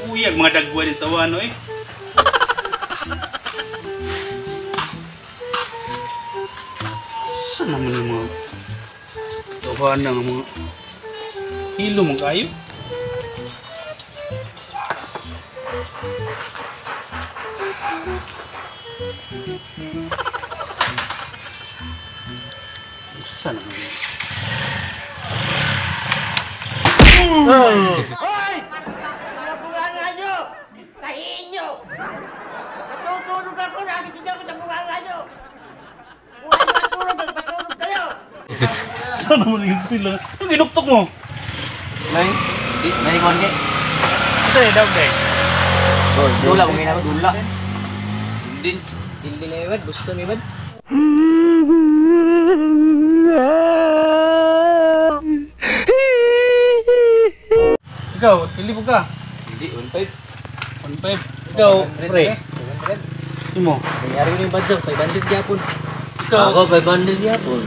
Uyag mga dagwa din tawano eh. Saan naman yung mga tawanan ng mga hilo mga kayo? Saan naman yun? Hoy! Nabunganga nyo! Tahiin nyo! Natutulog ako, nagising ako sa bunganga nyo! Kung ano matulog, magpatulog kayo! Saan naman yun sila? Yung inuktok mo? Nay, konti. Ito eh, daw guys. Dula kung ginagawa, dula. Hindi lewat, gusto ni Bad. Ikaw, pili mo ka. Hindi, 1.5. 1.5. Ikaw, pre. Ito mo. Nangyari ko yung badjang, 500 gyapon. Ikaw, Ako, 500 gyapon.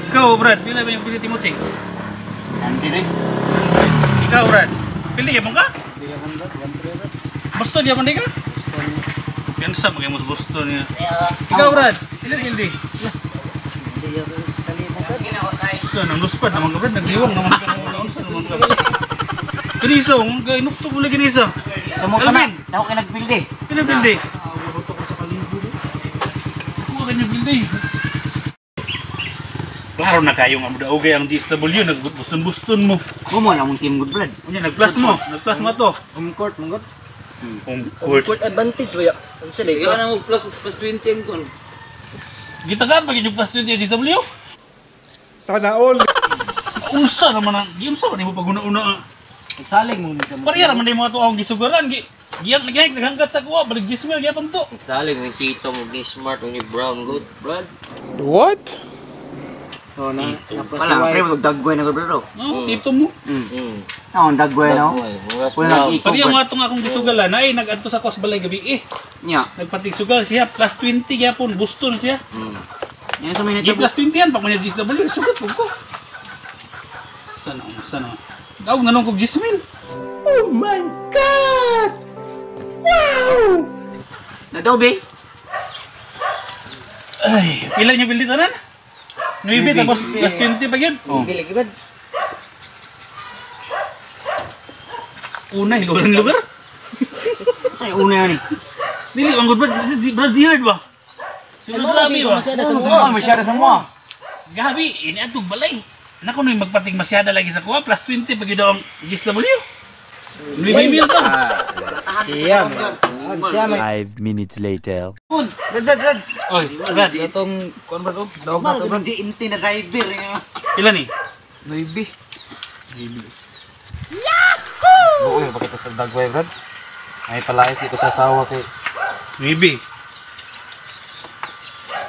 ikaw, Brad. Pila ba yung pili Timothy? Nanti rin. Ikaw, Brad. Pili mo ka? Gusto niya man ka? Piansa maging mas gusto niya. Ikaw, Brad. Pili. Hindi ako kalimutan. Saan ang luspad naman ka, Brad? Nagdiwang naman ka naman. Saan naman ka? Ganisa, inuktok mo lang ganisa. Sa mo ka na, ako kayo nagpildi. Pili. Ako ka nagbildi. Klaro na kayo nga muda okay ang DSW, nagbuston-buston mo. Kumo na mong team good bread. Unya nag-plus mo to. Court, mong good. Court. Advantage ba ya? Ang sila, ikaw na mo plus 20 ang kon. Gitagan pag yung plus 20 ang DSW? Sana all. Unsa naman ang, unsa man mo pag una-una. Nagsalig mo sa mo. Parehara man din mga tuwang gisugaran. Giyan naghanggat sa kuha, balik 10 mil, gyapon to. Saling yung tito mo ni Smart ni Brown good, Brad. What? Oh, na. Wala, Pre, magdagway na good bread. No, tito mo. Ang dagway no. Wala nang Pari yung mga itong akong gisugalan ay nag-adto sa kos balay gabi eh. Nya. Nagpatig sugal siya, plus 20 gyapon, buston siya. Yan sa minute. Gi plus 20 yan, pag mga DSW, sugat po ko. Sana. Daw nanong kog 10 mil. Oh my God! Wow! Nadobe. Ay, pila niya bildi tanan? 9 tapos plus 20 pa yun. Bili Bad. Una, lugar. Ay, una yan eh. Dili, ang good Brad, si Brad Zihard ba? Si Brad Rabi ba? Masyada sa Oo, mga. masyado sa mo. Gabi, ini atong balay. Naku nung magpating masyada lagi sa kuha, plus 20 pag yun daw ang GSW. 9 mil to. Siya, 5 minutes later. Brad. Oy, Brad, Itong convert of daw Ba, hindi inti na driver. pila ni? Maybe. Buoy, bakit sa dagway, Brad? May palayas dito sa asawa kay... Maybe.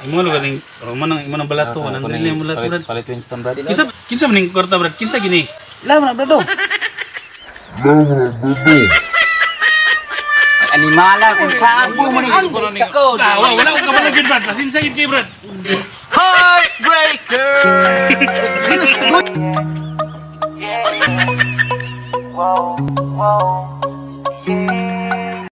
Imo lo galing Roman ang imo nang balato, nang dili mo balato Brad. Palit Winston, Brad. Kinsa maning kwarta Brad? Kinsa gini? Laman na Brad. Animala, kung saan po mo rin. Wala ko kabalagin Brad. Lasin sa kay Brad. Heartbreaker! Whoa, whoa, yeah.